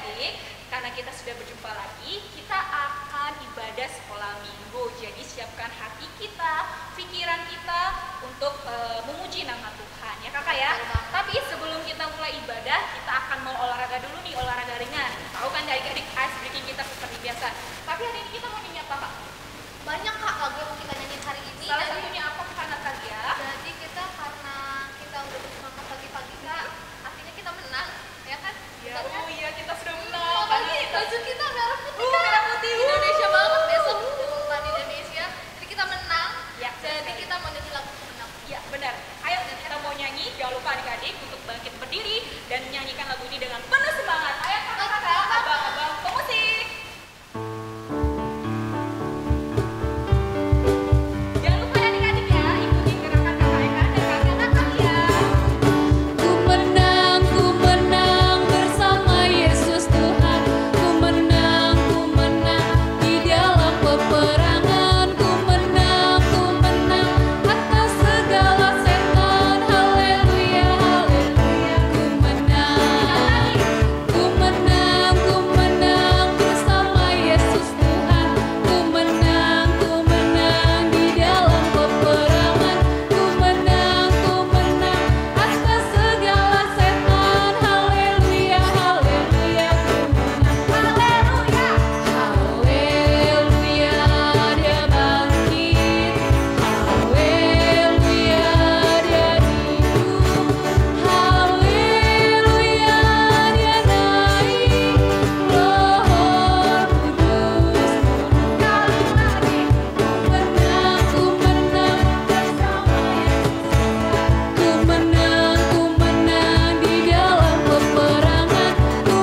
adik-adik, karena kita sudah berjumpa lagi, kita akan ibadah sekolah minggu. Jadi siapkan hati kita, pikiran kita untuk memuji nama Tuhan, ya kakak ya. Tapi sebelum kita mulai ibadah, kita akan mau olahraga dulu nih, olahraga ringan. Tahu kan adik-adik, ice breaking kita seperti biasa. Tapi hari ini kita mau nyanyi apa kak? Banyak kak lagu yang mau kita nyanyiin hari ini. Salah satunya apa kak Natalia? Jadi kita karena kita udah bersemangat pagi-pagi kak, artinya kita menang, ya kan? Ya, Betul kan? oh iya kita sudah menang. Apalagi baju kita merah putih kan? Merah putih. Indonesia banget besok Sultan Indonesia. Jadi kita menang. Ya, Jadi kita mau nyanyi lagu menang. Ya benar. Ayo kita mau nyanyi. Jangan lupa adik-adik untuk bangkit berdiri dan menyanyikan lagu ini dengan penuh semangat. Ayo kakak-kakak, abang-abang, pemusik. Jangan lupa ya adik-adik ya, ikutin gerakan kakak Eka dan kakak Natalia. Ku menang bersama Yesus Tuhan. Ku menang di dalam peperangan. Ku menang atas segala setan. Haleluya, haleluya. Ku menang bersama Yesus Tuhan. Ku menang di dalam peperangan. Ku menang atas segala setan. Haleluya, haleluya. Ku menang. Haleluya, dia bangkit. Haleluya, dia hidup. Haleluya, dia naik. Roh Kudus turun. Kali lagi. Ku menang bersama Yesus. Ku menang di dalam peperangan. Ku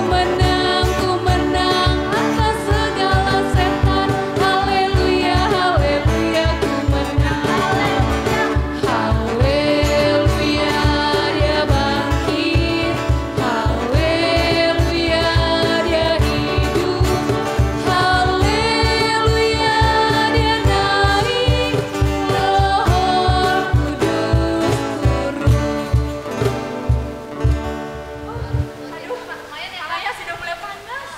menang atas segala setan. Haleluya, haleluya. Ku menang. Haleluya, dia bangkit. Haleluya, dia hidup. Haleluya, dia naik. Roh Kudus turun. Aduh, lumayan ya kak. Kalanya sudah mulai panas.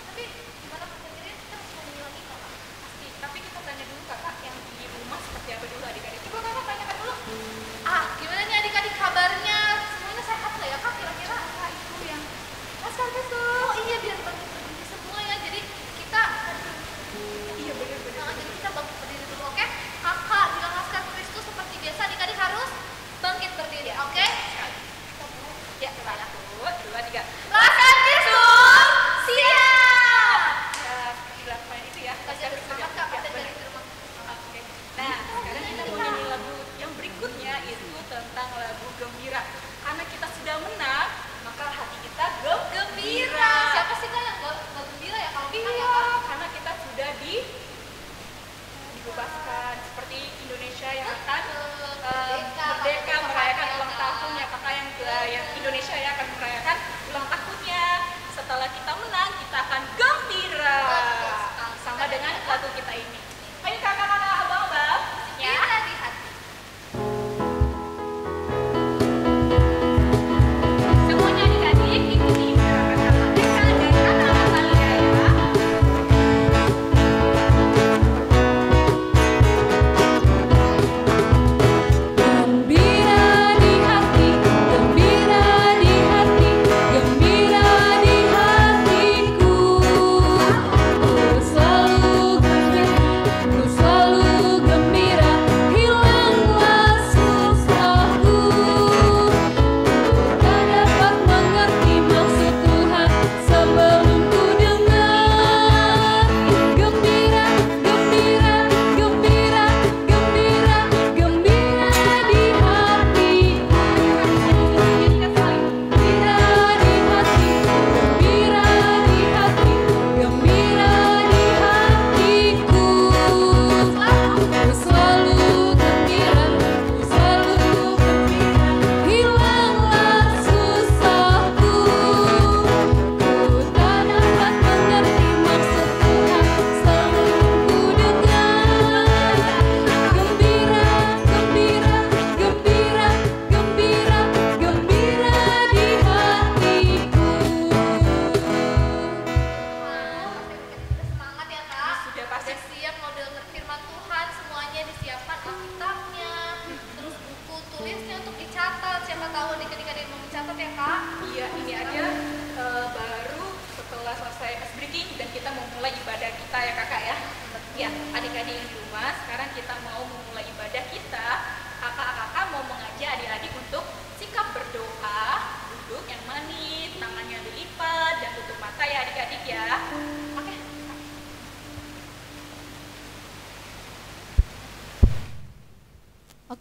Tapi gimana kira-kira kita harus nyanyi lagi nggak kak? Pasti, tapi kita tanya dulu kakak yang di rumah seperti apa dulu adik-adik. Coba kakak tanyakan dulu. Gimana nih adik-adik kabarnya? Semuanya sehat nggak ya kak kira-kira? Kak itu yang asal besok. Oh iya biar bangkit berdiri semua ya. Jadi kita Iya benar-benar. jadi kita bangkit berdiri dulu, oke? Kakak bilang laskar Kristus seperti biasa adik-adik harus bangkit berdiri, oke? Ya, coba satu, dua, tiga. Laskar Kristus siap. Ya, dilakukan itu ya. Kasih semangat kak, Ya, ada benar. dari rumah. Oke. Nah, sekarang kita mau nyanyi lagu yang berikutnya itu tentang lagu gembira. Karena kita sudah menang, maka hati kita gembira. Siapa sih kak yang gak gembira ya kalau menang ya Iya, kak? karena kita sudah dibebaskan seperti Indonesia yang akan merdeka merayakan ulang tahun ya kakak yang Indonesia ya akan merayakan ulang tahunnya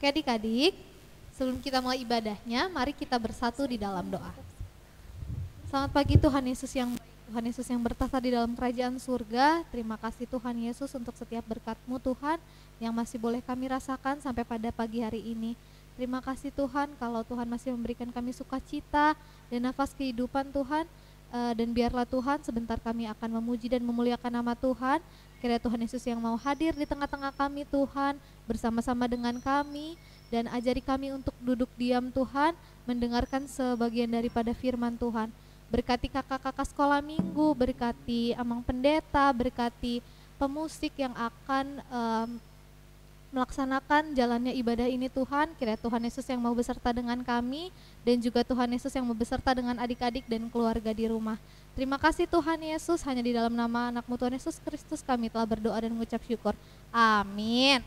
Oke adik-adik, sebelum kita mulai ibadahnya, mari kita bersatu di dalam doa. Selamat pagi Tuhan Yesus yang baik, Tuhan Yesus yang bertahta di dalam kerajaan surga. Terima kasih Tuhan Yesus untuk setiap berkat-Mu Tuhan yang masih boleh kami rasakan sampai pada pagi hari ini. Terima kasih Tuhan kalau Tuhan masih memberikan kami sukacita dan nafas kehidupan Tuhan. Dan biarlah Tuhan sebentar kami akan memuji dan memuliakan nama Tuhan. Kiranya Tuhan Yesus yang mau hadir di tengah-tengah kami Tuhan, bersama-sama dengan kami, dan ajari kami untuk duduk diam Tuhan, mendengarkan sebagian daripada firman Tuhan. Berkati kakak-kakak sekolah minggu, berkati Amang Pendeta, berkati pemusik yang akan melaksanakan jalannya ibadah ini Tuhan. Kiranya Tuhan Yesus yang mau beserta dengan kami, dan juga Tuhan Yesus yang mau beserta dengan adik-adik dan keluarga di rumah. Terima kasih Tuhan Yesus, hanya di dalam nama anak-Mu Tuhan Yesus Kristus kami telah berdoa dan mengucap syukur. Amin.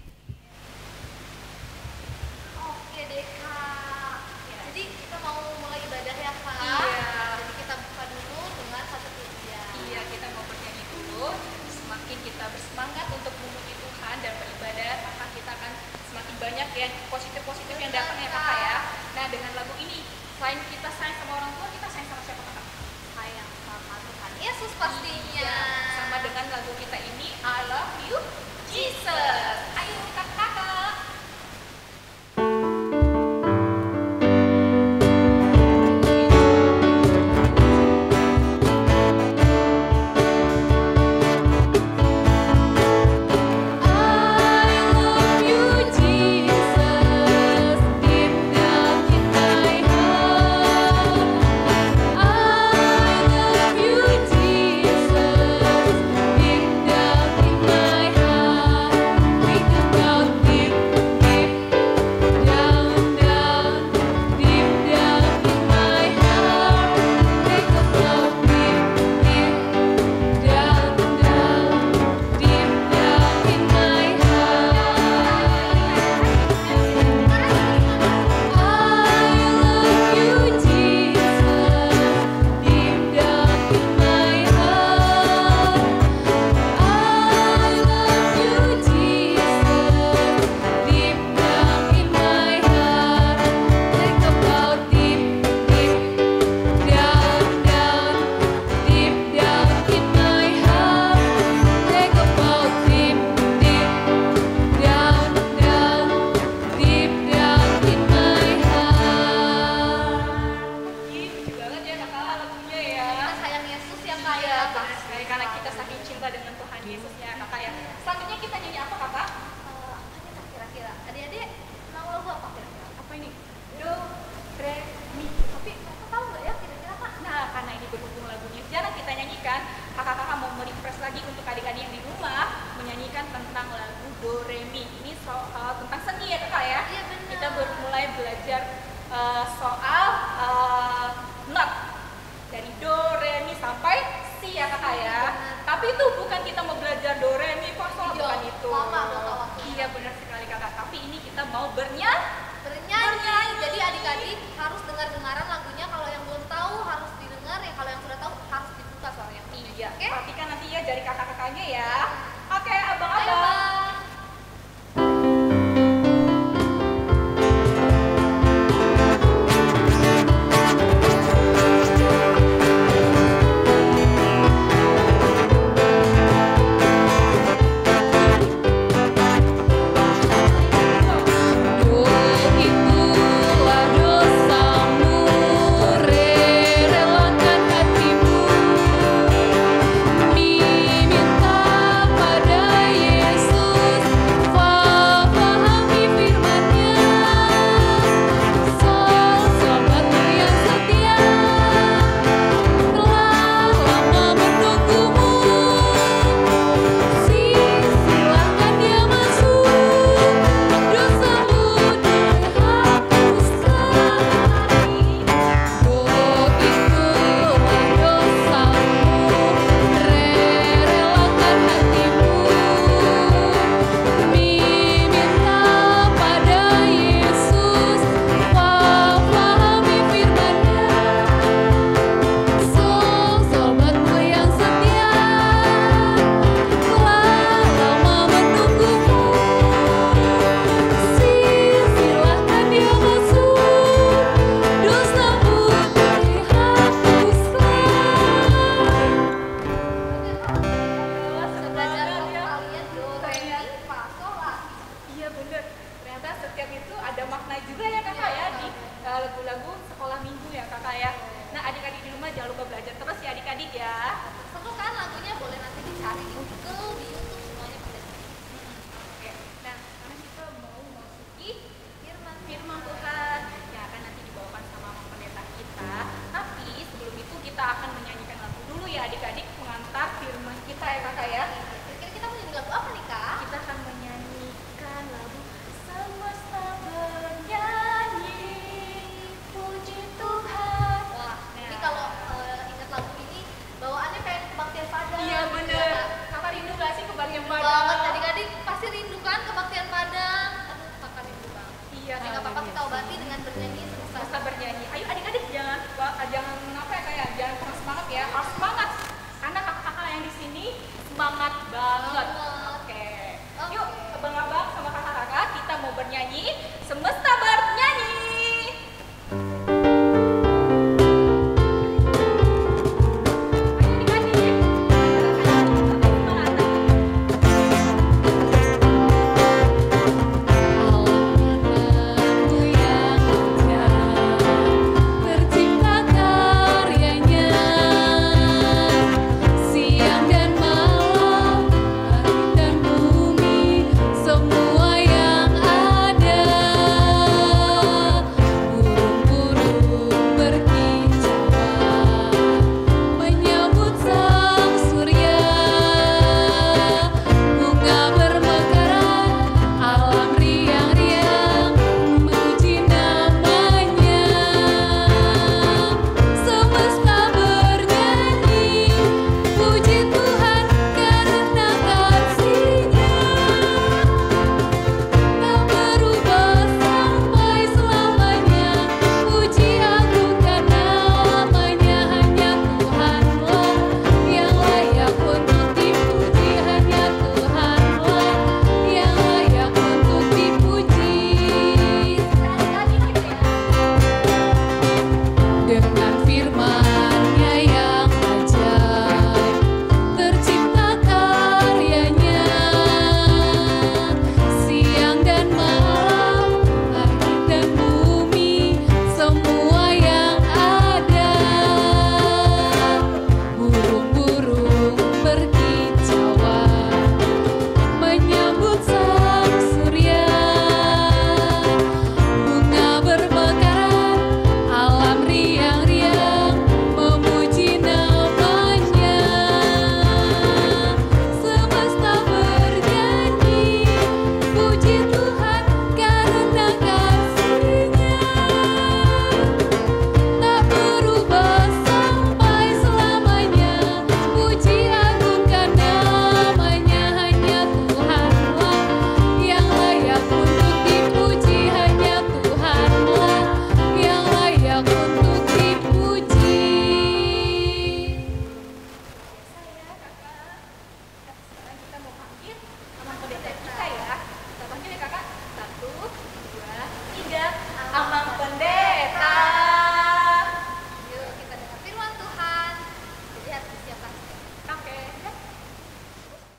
Oke deh Kak, jadi kita mau mulai ibadah ya Kak. Iya. Jadi kita buka dulu dengan satu pujian. Iya, kita mau bernyanyi dulu. Semakin kita bersemangat untuk memuji Tuhan dan beribadah, maka kita akan semakin banyak ya positif-positif yang datang ya kakak ya. Nah, dengan lagu ini, selain kita sayang sama orang tua, kita sayang sama siapa kakak? Sayang sama Tuhan Yesus pastinya. Iya, sama dengan lagu kita ini, I Love You Jesus. Ayo kakak-kakak. Gitu banget ya kakak lagunya ya. Kita sayang Yesus ya Kak Iya, ya. benar sekali karena kita saking cinta dengan Tuhan Yesus ya kakak ya. Selanjutnya kita nyanyi apa kakak? Apanya Kak kira-kira? Adik-adik mau lagu apa kira-kira? Apa ini? Do, re, mi. Tapi Kakak tahu nggak ya kira-kira Kak? Nah, karena ini berhubung lagunya jarang kita nyanyikan, kakak-kakak mau merefresh lagi untuk adik-adik yang di rumah menyanyikan tentang lagu Do, Re, Mi. Ini soal tentang seni ya kakak ya. Iya, benar. Kita baru mulai belajar soal not dari Do, Re, Mi sampai Si ya kakak ya. Tapi itu bukan kita mau belajar Do, Re, Mi, Fa, Sol, Iya, bukan itu. lama udah tahu waktunya. Iya benar sekali kakak. Tapi ini kita mau bernyanyi. Bernyanyi. Jadi adik-adik harus dengar-dengaran lagunya. Kalau yang belum tahu harus didengar ya. Kalau yang sudah tahu harus dibuka suaranya. Iya. Oke? Perhatikan nanti ya dari kakak-kakaknya ya. Oke, Ayo abang-abang. Bang. Itulah dosamu, relakan hatimu, diminta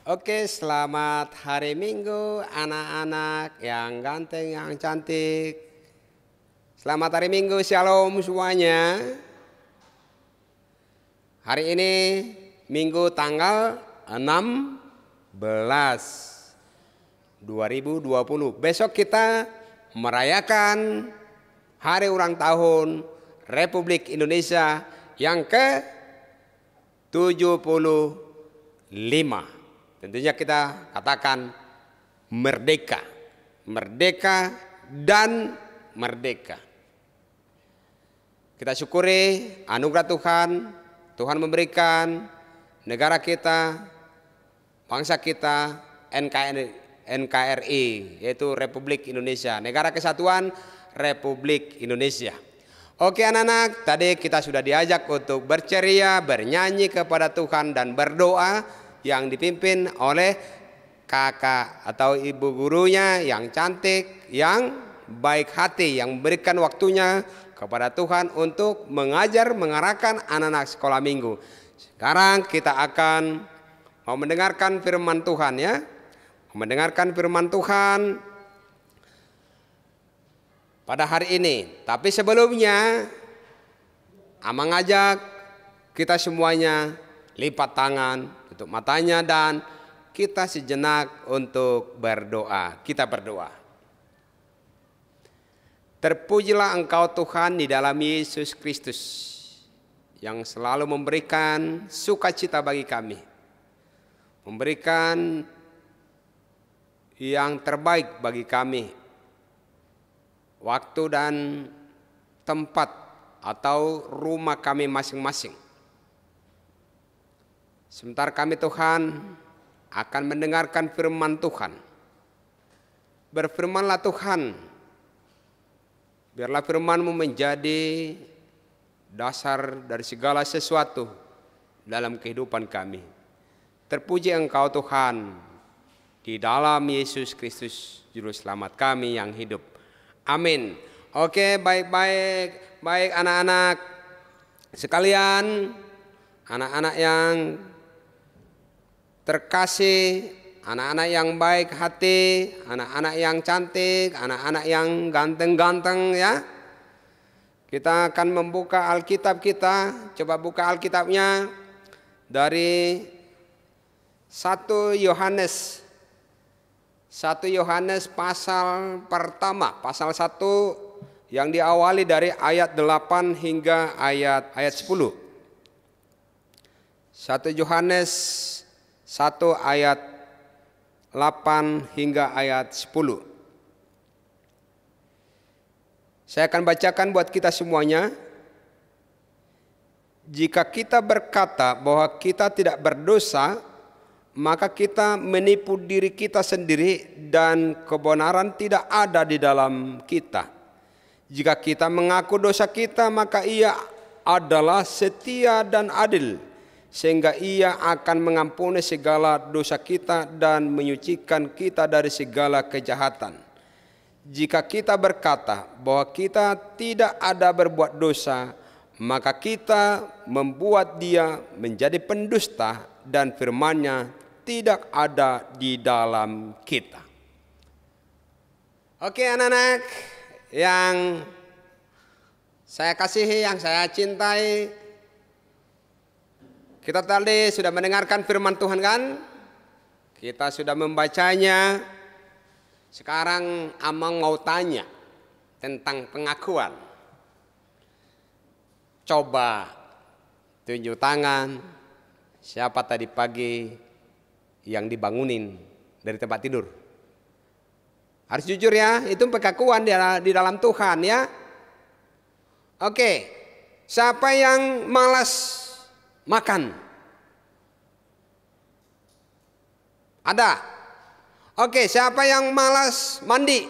Oke, selamat hari Minggu anak-anak yang ganteng, yang cantik. Selamat hari Minggu, shalom semuanya. Hari ini Minggu tanggal 16/2020. Besok kita merayakan hari ulang tahun Republik Indonesia yang ke-75. Tentunya kita katakan merdeka, merdeka dan merdeka. Kita syukuri anugerah Tuhan. Tuhan memberikan negara kita, bangsa kita, NKRI, yaitu Republik Indonesia, Negara Kesatuan Republik Indonesia. Oke anak-anak, tadi kita sudah diajak untuk berceria, bernyanyi kepada Tuhan dan berdoa yang dipimpin oleh kakak atau ibu gurunya yang cantik, yang baik hati, yang memberikan waktunya kepada Tuhan untuk mengajar, mengarahkan anak-anak sekolah minggu. Sekarang kita akan mau mendengarkan firman Tuhan ya. Mendengarkan firman Tuhan pada hari ini. Tapi sebelumnya Amang ngajak kita semuanya lipat tangan, tutup matanya dan kita sejenak untuk berdoa. Kita berdoa. Terpujilah Engkau Tuhan di dalam Yesus Kristus yang selalu memberikan sukacita bagi kami. Memberikan yang terbaik bagi kami. Waktu dan tempat atau rumah kami masing-masing. Sebentar kami Tuhan akan mendengarkan firman Tuhan. Berfirmanlah Tuhan. Biarlah firman-Mu menjadi dasar dari segala sesuatu dalam kehidupan kami. Terpuji Engkau Tuhan di dalam Yesus Kristus Juru Selamat kami yang hidup. Amin. Oke, baik-baik. Baik anak-anak sekalian, anak-anak yang terkasih, anak-anak yang baik hati, anak-anak yang cantik, anak-anak yang ganteng-ganteng ya. Kita akan membuka Alkitab kita. Coba buka Alkitabnya dari 1 Yohanes. 1 Yohanes pasal pertama, pasal 1 yang diawali dari ayat 8 hingga ayat 10. 1 Yohanes 1 ayat 8 hingga ayat 10. Saya akan bacakan buat kita semuanya. Jika kita berkata bahwa kita tidak berdosa, maka kita menipu diri kita sendiri dan kebenaran tidak ada di dalam kita. Jika kita mengaku dosa kita, maka Ia adalah setia dan adil, sehingga Ia akan mengampuni segala dosa kita dan menyucikan kita dari segala kejahatan. Jika kita berkata bahwa kita tidak ada berbuat dosa, maka kita membuat Dia menjadi pendusta dan firman-Nya tidak ada di dalam kita. Oke anak-anak yang saya kasihi, yang saya cintai, kita tadi sudah mendengarkan firman Tuhan kan? Kita sudah membacanya. Sekarang Amang mau tanya tentang pengakuan. Coba tunjuk tangan. Siapa tadi pagi yang dibangunin dari tempat tidur? Harus jujur ya, itu pengakuan di dalam Tuhan ya. Oke, siapa yang malas makan? Ada? Oke, siapa yang malas mandi?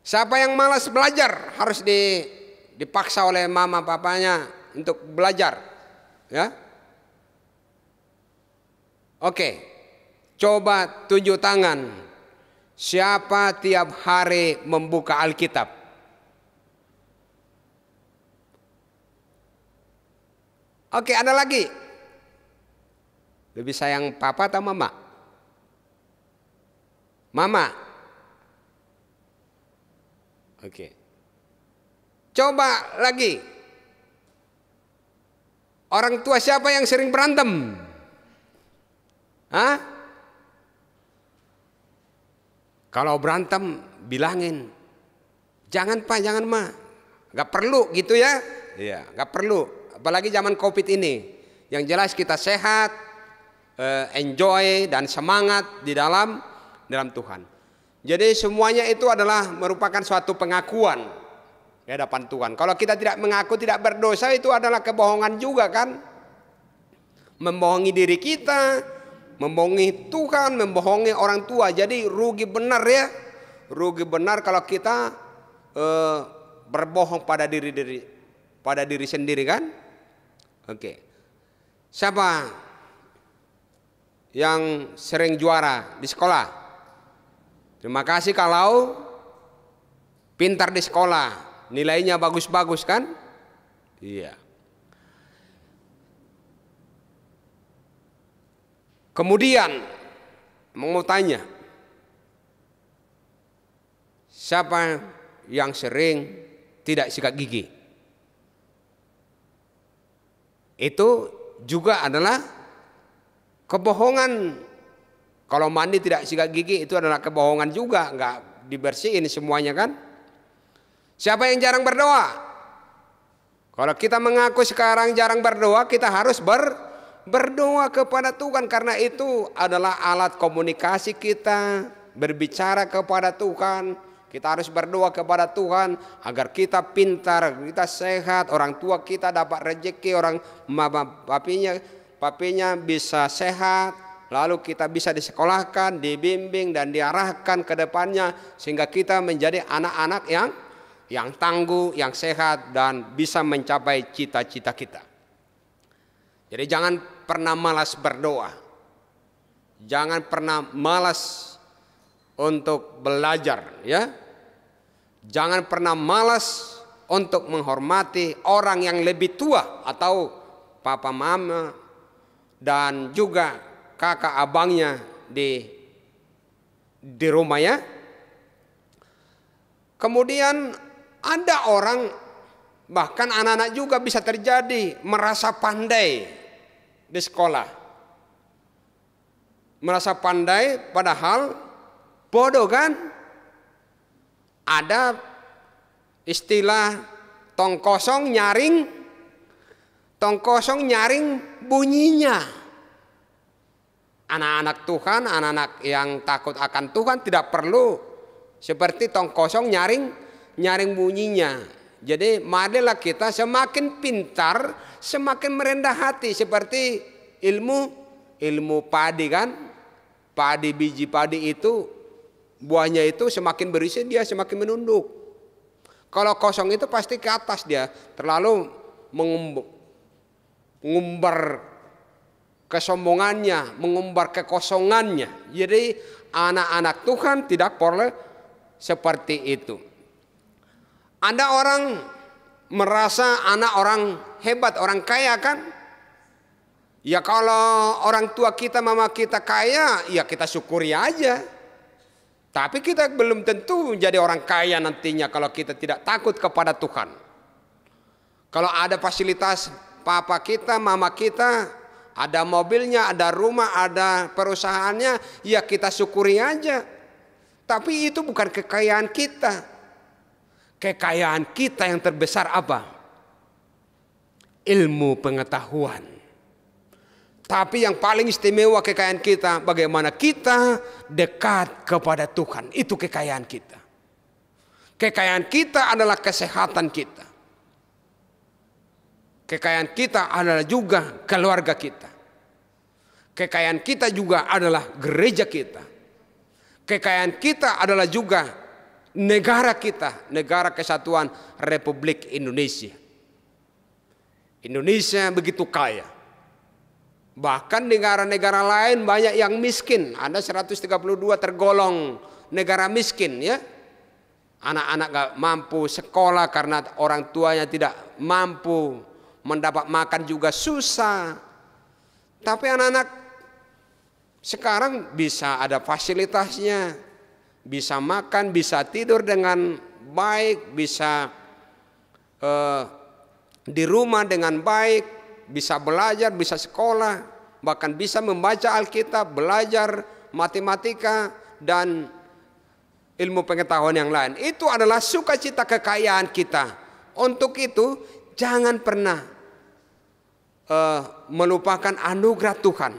Siapa yang malas belajar? Harus dipaksa oleh mama papanya untuk belajar. Ya? Oke, coba tunjuk tangan. Siapa tiap hari membuka Alkitab? Oke, ada lagi. Lebih sayang papa atau mama? Mama. Oke. Coba lagi. Orang tua siapa yang sering berantem? Hah? Kalau berantem bilangin, jangan pak, jangan ma, nggak perlu gitu ya. Iya, nggak perlu. Apalagi zaman COVID ini. Yang jelas kita sehat, enjoy dan semangat di dalam Tuhan. Jadi semuanya itu adalah merupakan suatu pengakuan di hadapan Tuhan. Kalau kita tidak mengaku tidak berdosa, itu adalah kebohongan juga kan? Membohongi diri kita, membohongi Tuhan, membohongi orang tua. Jadi rugi benar ya. Rugi benar kalau kita berbohong pada diri sendiri kan? Oke. Siapa yang sering juara di sekolah? Terima kasih kalau pintar di sekolah, nilainya bagus-bagus kan? Iya. Kemudian mau tanya, siapa yang sering tidak sikat gigi? Itu juga adalah kebohongan. Kalau mandi tidak sikat gigi itu adalah kebohongan juga, nggak dibersihin semuanya kan? Siapa yang jarang berdoa? Kalau kita mengaku sekarang jarang berdoa, kita harus berdoa kepada Tuhan, karena itu adalah alat komunikasi kita, berbicara kepada Tuhan. Kita harus berdoa kepada Tuhan agar kita pintar, kita sehat, orang tua kita dapat rezeki, orang papinya bisa sehat. Lalu kita bisa disekolahkan, dibimbing dan diarahkan ke depannya sehingga kita menjadi anak-anak yang tangguh, yang sehat dan bisa mencapai cita-cita kita. Jadi jangan pernah malas berdoa. Jangan pernah malas untuk belajar ya. Jangan pernah malas untuk menghormati orang yang lebih tua atau papa mama dan juga kakak abangnya di rumah ya. Kemudian ada orang, bahkan anak-anak juga bisa terjadi merasa pandai di sekolah. Merasa pandai padahal bodoh kan? Ada istilah tong kosong nyaring bunyinya. Anak-anak Tuhan, anak-anak yang takut akan Tuhan tidak perlu seperti tong kosong nyaring bunyinya. Jadi marilah kita semakin pintar, semakin merendah hati seperti ilmu padi kan. Biji padi itu buahnya itu semakin berisi dia semakin menunduk. Kalau kosong itu pasti ke atas dia, terlalu mengumbar kesombongannya, mengumbar kekosongannya. Jadi anak-anak Tuhan tidak boleh seperti itu. Ada orang merasa anak orang hebat, orang kaya kan? Ya kalau orang tua kita, mama kita kaya, ya kita syukuri aja. Tapi kita belum tentu jadi orang kaya nantinya kalau kita tidak takut kepada Tuhan. Kalau ada fasilitas papa kita, mama kita, ada mobilnya, ada rumah, ada perusahaannya, ya kita syukuri aja. Tapi itu bukan kekayaan kita. Kekayaan kita yang terbesar apa? Ilmu pengetahuan. Tapi yang paling istimewa kekayaan kita, bagaimana kita dekat kepada Tuhan. Itu kekayaan kita. Kekayaan kita adalah kesehatan kita. Kekayaan kita adalah juga keluarga kita. Kekayaan kita juga adalah gereja kita. Kekayaan kita adalah juga negara kita, Negara Kesatuan Republik Indonesia. Indonesia begitu kaya. Bahkan negara-negara lain banyak yang miskin. Ada 132 tergolong negara miskin ya. Anak-anak gak mampu sekolah karena orang tuanya tidak mampu, mendapat makan juga susah. Tapi anak-anak Sekarang bisa ada fasilitasnya, bisa makan, bisa tidur dengan baik, bisa di rumah dengan baik, bisa belajar, bisa sekolah, bahkan bisa membaca Alkitab, belajar matematika dan ilmu pengetahuan yang lain. Itu adalah sukacita kekayaan kita. Untuk itu jangan pernah melupakan anugerah Tuhan.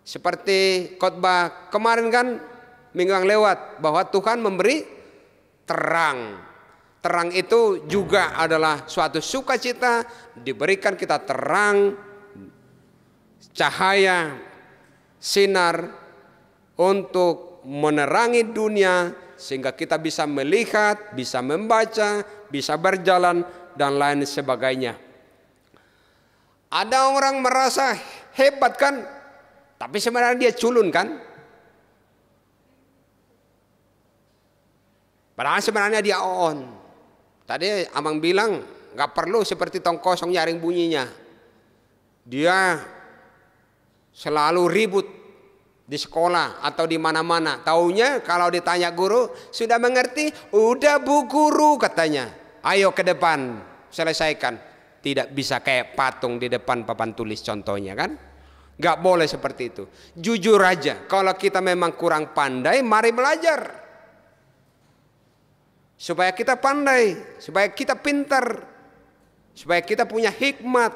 Seperti khotbah kemarin kan, minggu yang lewat, bahwa Tuhan memberi terang. Terang itu juga adalah suatu sukacita, diberikan kita terang, cahaya, sinar untuk menerangi dunia sehingga kita bisa melihat, bisa membaca, bisa berjalan dan lain sebagainya. Ada orang merasa hebat kan, tapi sebenarnya dia culun kan? Padahal sebenarnya dia on. Tadi abang bilang gak perlu seperti tong kosong nyaring bunyinya. Dia selalu ribut di sekolah atau di mana-mana. Taunya kalau ditanya guru, sudah mengerti? Udah bu guru katanya. Ayo ke depan, selesaikan. Tidak bisa kayak patung di depan papan tulis contohnya kan? Gak boleh seperti itu. Jujur aja, kalau kita memang kurang pandai, mari belajar. Supaya kita pandai, supaya kita pintar, supaya kita punya hikmat.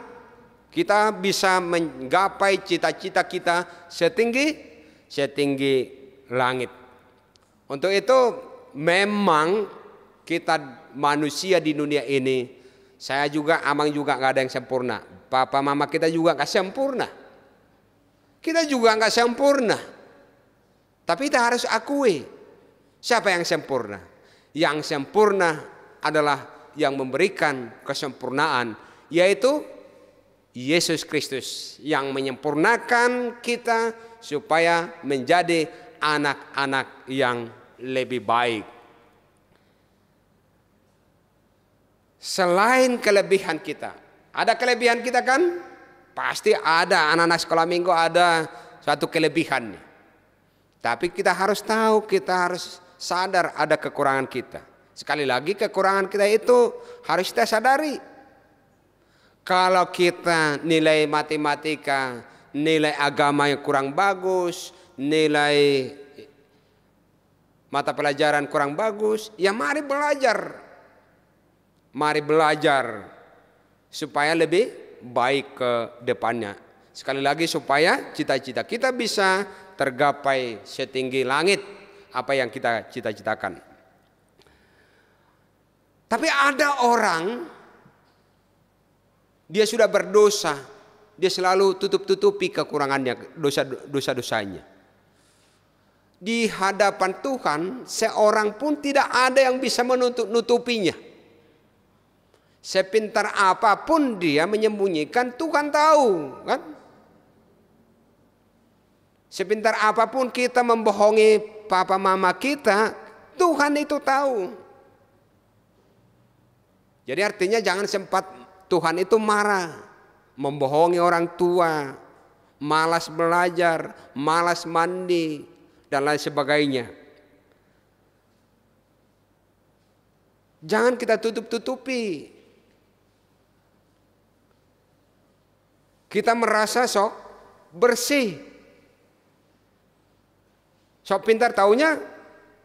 Kita bisa menggapai cita-cita kita setinggi langit. Untuk itu memang kita manusia di dunia ini, saya juga, abang juga gak ada yang sempurna. Papa mama kita juga gak sempurna. Kita juga gak sempurna. Tapi kita harus akui, siapa yang sempurna? Yang sempurna adalah yang memberikan kesempurnaan, yaitu Yesus Kristus yang menyempurnakan kita supaya menjadi anak-anak yang lebih baik. Selain kelebihan kita, ada kelebihan kita kan? Pasti ada, anak-anak sekolah minggu ada suatu kelebihan. Tapi kita harus tahu, kita harus sadar ada kekurangan kita. Sekali lagi kekurangan kita itu harus kita sadari. Kalau kita nilai matematika, nilai agama yang kurang bagus, nilai mata pelajaran kurang bagus, ya mari belajar. Mari belajar supaya lebih baik ke depannya. Sekali lagi supaya cita-cita kita bisa tergapai setinggi langit apa yang kita cita-citakan. Tapi ada orang, dia sudah berdosa, dia selalu tutup-tutupi kekurangannya, dosa-dosanya. Di hadapan Tuhan, seorang pun tidak ada yang bisa menutupinya. Sepintar apapun dia menyembunyikan, Tuhan tahu, kan? Sepintar apapun kita membohongi papa mama kita, Tuhan itu tahu. Jadi artinya jangan sempat Tuhan itu marah, membohongi orang tua, malas belajar, malas mandi, dan lain sebagainya. Jangan kita tutup-tutupi. Kita merasa sok bersih, sok pintar, taunya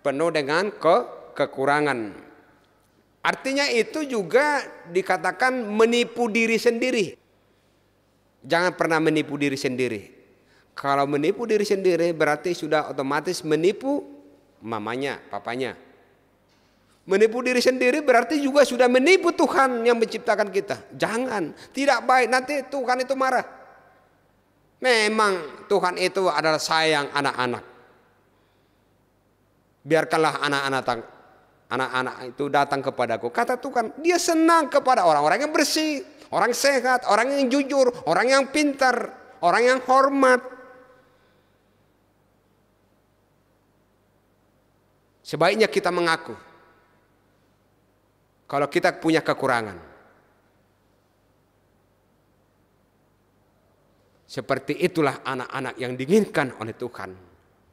penuh dengan kekurangan. Artinya itu juga dikatakan menipu diri sendiri. Jangan pernah menipu diri sendiri. Kalau menipu diri sendiri berarti sudah otomatis menipu mamanya, papanya. Menipu diri sendiri berarti juga sudah menipu Tuhan yang menciptakan kita. Jangan, tidak baik, nanti Tuhan itu marah. Memang Tuhan itu adalah sayang anak-anak. Biarkanlah anak-anak itu datang kepadaku. Kata Tuhan, dia senang kepada orang-orang yang bersih, orang sehat, orang yang jujur, orang yang pintar, orang yang hormat. Sebaiknya kita mengaku kalau kita punya kekurangan. Seperti itulah anak-anak yang diinginkan oleh Tuhan.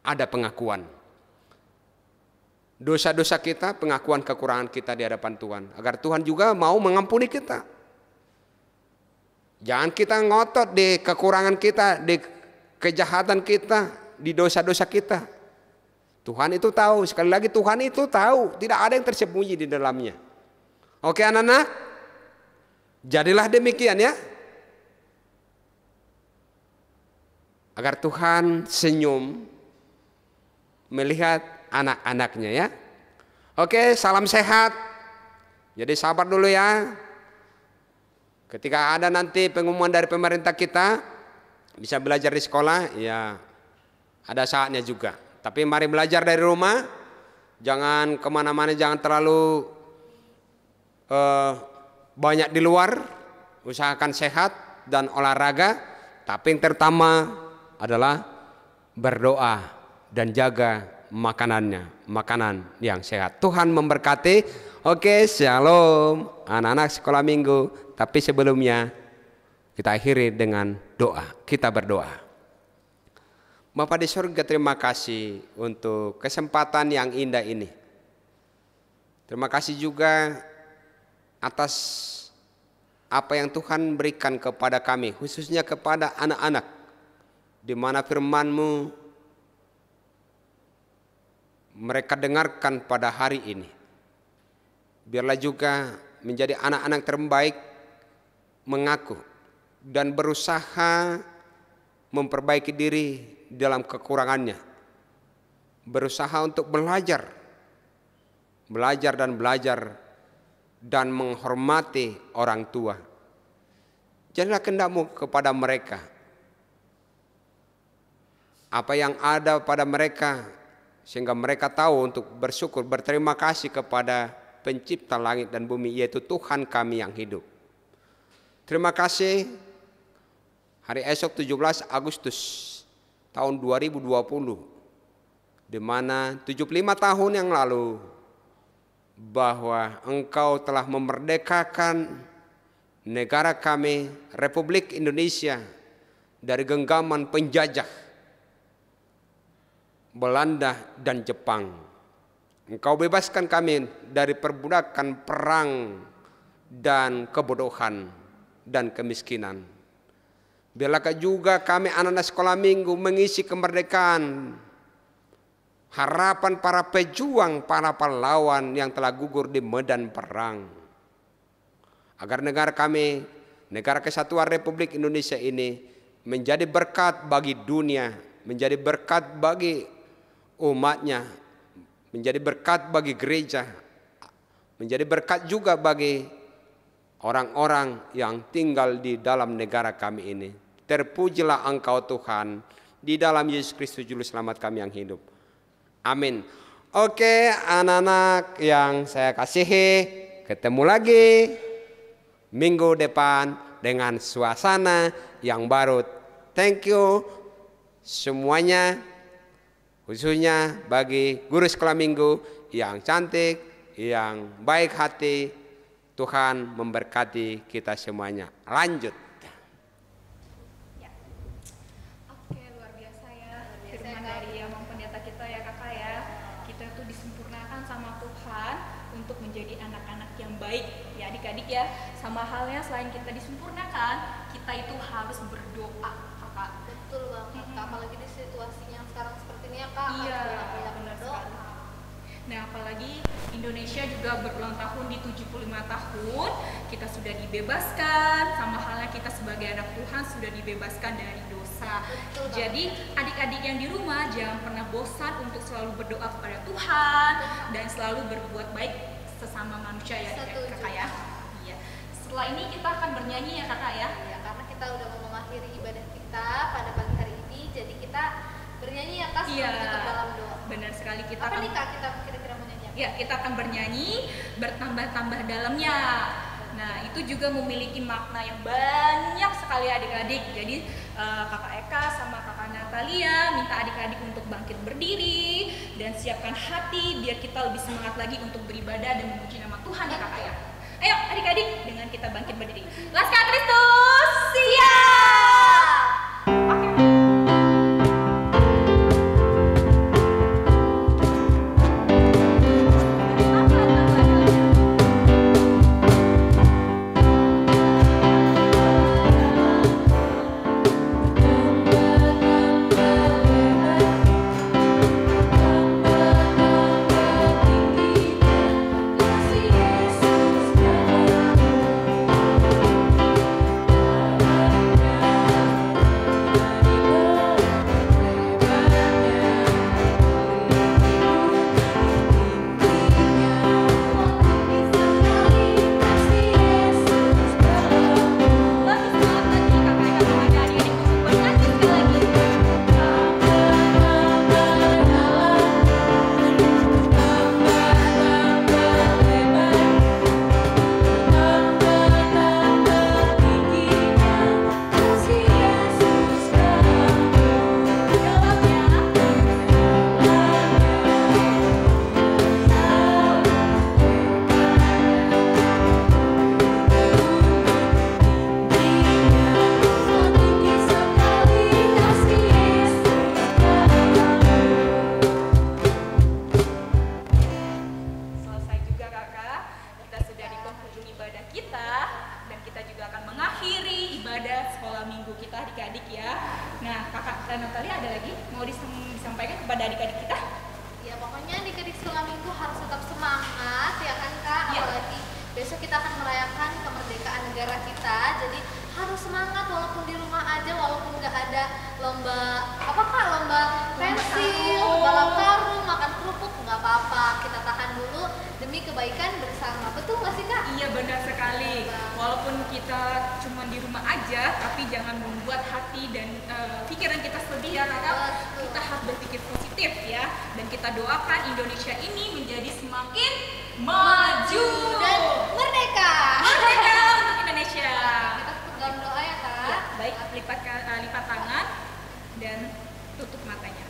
Ada pengakuan dosa-dosa kita, pengakuan kekurangan kita di hadapan Tuhan, agar Tuhan juga mau mengampuni kita. Jangan kita ngotot di kekurangan kita, di kejahatan kita, di dosa-dosa kita. Tuhan itu tahu, sekali lagi Tuhan itu tahu, tidak ada yang tersembunyi di dalamnya. Oke anak-anak, jadilah demikian ya. Agar Tuhan senyum melihat anak-anaknya ya. Oke, salam sehat. Jadi sabar dulu ya. Ketika ada nanti pengumuman dari pemerintah kita bisa belajar di sekolah, ya ada saatnya juga. Tapi mari belajar dari rumah. Jangan kemana-mana, jangan terlalu banyak di luar. Usahakan sehat dan olahraga. Tapi yang terutama adalah berdoa dan jaga makanan yang sehat. Tuhan memberkati. Oke, shalom anak-anak sekolah minggu. Tapi sebelumnya kita akhiri dengan doa. Kita berdoa. Bapa di surga, terima kasih untuk kesempatan yang indah ini. Terima kasih juga atas apa yang Tuhan berikan kepada kami, khususnya kepada anak-anak, di mana firman-Mu mereka dengarkan pada hari ini. Biarlah juga menjadi anak-anak terbaik, mengaku dan berusaha memperbaiki diri dalam kekurangannya. Berusaha untuk belajar dan menghormati orang tua. Jadilah kehendak-Mu kepada mereka. Apa yang ada pada mereka, sehingga mereka tahu untuk bersyukur, berterima kasih kepada pencipta langit dan bumi, yaitu Tuhan kami yang hidup. Terima kasih. Hari esok 17 Agustus tahun 2020, di mana 75 tahun yang lalu, bahwa Engkau telah memerdekakan negara kami, Republik Indonesia, dari genggaman penjajah Belanda dan Jepang. Engkau bebaskan kami dari perbudakan perang dan kebodohan dan kemiskinan. Biarlah juga kami anak-anak sekolah minggu mengisi kemerdekaan, harapan para pejuang, para pahlawan yang telah gugur di medan perang. Agar negara kami, negara kesatuan Republik Indonesia ini menjadi berkat bagi dunia, menjadi berkat bagi umatnya, menjadi berkat bagi gereja, menjadi berkat juga bagi orang-orang yang tinggal di dalam negara kami ini. Terpujilah Engkau Tuhan, di dalam Yesus Kristus Juru Selamat kami yang hidup. Amin. Oke anak-anak yang saya kasihi, ketemu lagi minggu depan dengan suasana yang baru. Thank you semuanya, khususnya bagi guru sekolah minggu yang cantik, yang baik hati. Tuhan memberkati kita semuanya. Lanjut. Ya. Oke, luar biasa ya firman dari Amang Pendeta kita ya kakak ya. Kita tuh disempurnakan sama Tuhan untuk menjadi anak-anak yang baik ya adik-adik ya. Sama halnya selain kita disempurnakan, kita itu harus berdoa kakak. Betul banget, Kak. Apalagi di situasinya sekarang seperti ini ya Kak. Iya, Harus banyak benar berdoa. sekali. Nah, apalagi Indonesia juga berulang tahun di 75 tahun, kita sudah dibebaskan, sama halnya kita sebagai anak Tuhan sudah dibebaskan dari dosa. Betul, jadi adik-adik yang di rumah jangan pernah bosan untuk selalu berdoa kepada Tuhan dan selalu berbuat baik sesama manusia ya Setuju. kakak ya. Iya. Setelah ini kita akan bernyanyi ya kakak ya. Ya, karena kita udah mau mengakhiri ibadah kita pada pagi hari ini, jadi kita bernyanyi ya Kak, Iya. sebelum tutup dalam doa. Benar sekali kita Apa akan nih Kak kita kira-kira mau nyanyi apa? ya, kita akan bernyanyi bertambah-tambah dalamnya. Nah, itu juga memiliki makna yang banyak sekali adik-adik. Jadi kakak Eka sama kakak Natalia minta adik-adik untuk bangkit berdiri dan siapkan hati biar kita lebih semangat lagi untuk beribadah dan memuji nama Tuhan ya kakak ya. Ayo adik-adik dengan kita bangkit berdiri. Laskar Kristus siap. mengakhiri ibadah sekolah minggu kita adik-adik ya. Nah, Kakak dan Natalia ada lagi mau disampaikan kepada adik-adik kita? Ya pokoknya adik-adik sekolah minggu harus tetap semangat ya kan Kak, Ya. apalagi besok kita akan merayakan kemerdekaan negara kita, jadi harus semangat walaupun di rumah aja, walaupun nggak ada lomba apa Kak, lomba pensil, balap karung, makan kerupuk, nggak apa-apa, kita tahan dulu demi kebaikan bersama, betul nggak sih Kak? Iya benar sekali. Walaupun kita cuma di rumah aja, tapi jangan membuat hati dan pikiran kita sedih ya kakak. Betul. Kita harus berpikir positif ya. Dan kita doakan Indonesia ini menjadi semakin maju Dan merdeka. merdeka untuk Indonesia. Kita tutup dalam doa ya Kak. Ya, baik, lipat tangan dan tutup matanya.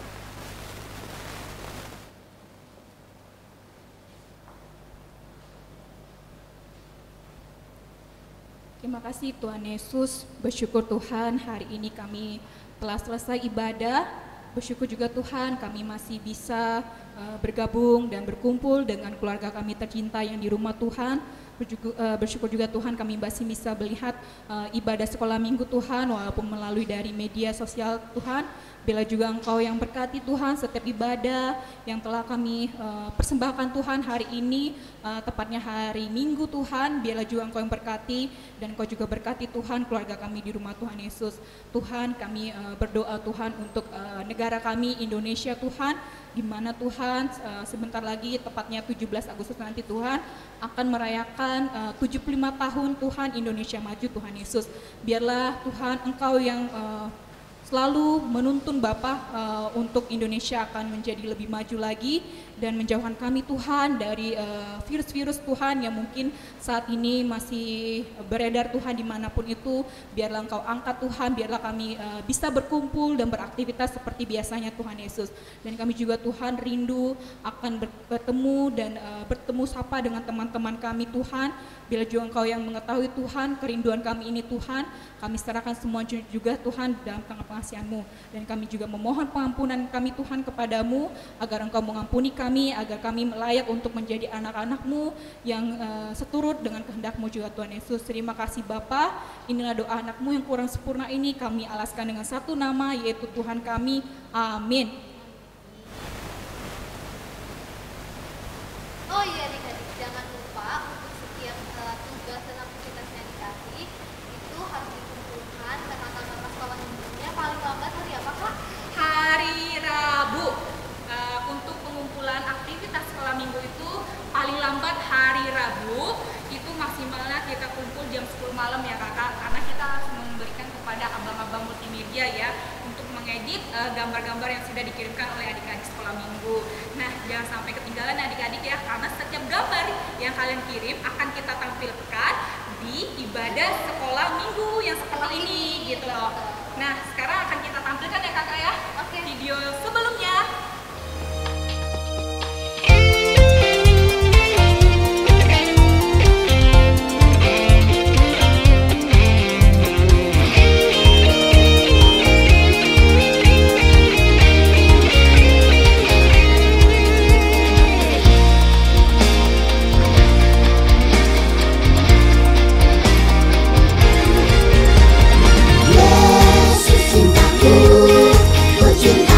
Terima kasih Tuhan Yesus, bersyukur Tuhan hari ini kami telah selesai ibadah. Bersyukur juga Tuhan kami masih bisa bergabung dan berkumpul dengan keluarga kami tercinta yang di rumah Tuhan. Bersyukur juga Tuhan kami masih bisa melihat ibadah sekolah minggu Tuhan walaupun melalui dari media sosial Tuhan. Bila juga Engkau yang berkati Tuhan setiap ibadah yang telah kami persembahkan Tuhan hari ini, tepatnya hari Minggu Tuhan, biarlah juga Engkau yang berkati dan Engkau juga berkati Tuhan keluarga kami di rumah Tuhan Yesus. Tuhan kami berdoa Tuhan untuk negara kami Indonesia Tuhan, di mana Tuhan sebentar lagi tepatnya 17 Agustus nanti Tuhan akan merayakan 75 tahun Tuhan Indonesia maju Tuhan Yesus. Biarlah Tuhan Engkau yang selalu menuntun Bapa untuk Indonesia akan menjadi lebih maju lagi dan menjauhkan kami Tuhan dari virus-virus Tuhan yang mungkin saat ini masih beredar Tuhan dimanapun itu. Biarlah Engkau angkat Tuhan, biarlah kami bisa berkumpul dan beraktivitas seperti biasanya Tuhan Yesus. Dan kami juga Tuhan rindu akan bertemu dan bertemu sapa dengan teman-teman kami Tuhan. Bila juga Engkau yang mengetahui Tuhan, kerinduan kami ini Tuhan, kami serahkan semua juga Tuhan dalam tangan pengasihan-Mu. Dan kami juga memohon pengampunan kami Tuhan kepadamu, agar Engkau mengampuni kami, agar kami layak untuk menjadi anak-anak-Mu yang seturut dengan kehendak-Mu juga Tuhan Yesus. Terima kasih Bapa, inilah doa anak-Mu yang kurang sempurna ini kami alaskan dengan satu nama, yaitu Tuhan kami. Amin. Oh iya adik-adik, jangan lupa untuk setiap tugas dan aktivitas yang dikasih itu harus dikumpulkan dengan tanggal sekolah minggunya paling lambat hari apa Kak? Hari Rabu. Untuk pengumpulan aktivitas sekolah minggu itu paling lambat hari Rabu, itu maksimalnya kita kumpul jam 10 malam ya kakak, karena kita harus memberikan kepada abang-abang multimedia ya untuk mengedit gambar-gambar yang sudah dikirimkan oleh adik-adik sekolah minggu. Nah, jangan sampai ketinggalan adik-adik ya, karena setiap gambar yang kalian kirim akan kita tampilkan di ibadah sekolah minggu yang seperti ini gitu loh. Nah, sekarang akan kita tampilkan ya kakak ya, Oke. video sebelumnya. Yesus cintaku, ku cinta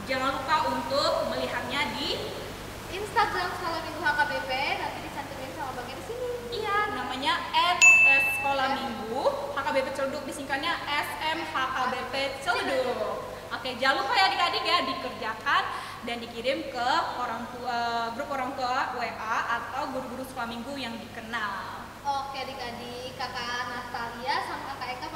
Jangan lupa untuk melihatnya di Instagram Sekolah Minggu HKBP, nanti dicantumin sama bagian di sini. iya namanya @sekolah minggu HKBP Celduk, disingkatnya SMHKBP Celduk. Oke, jangan lupa ya adik-adik ya dikerjakan dan dikirim ke orang tua, grup orang tua WA atau guru-guru sekolah minggu yang dikenal. Oke adik-adik, kakak Natalia sama kakak Eka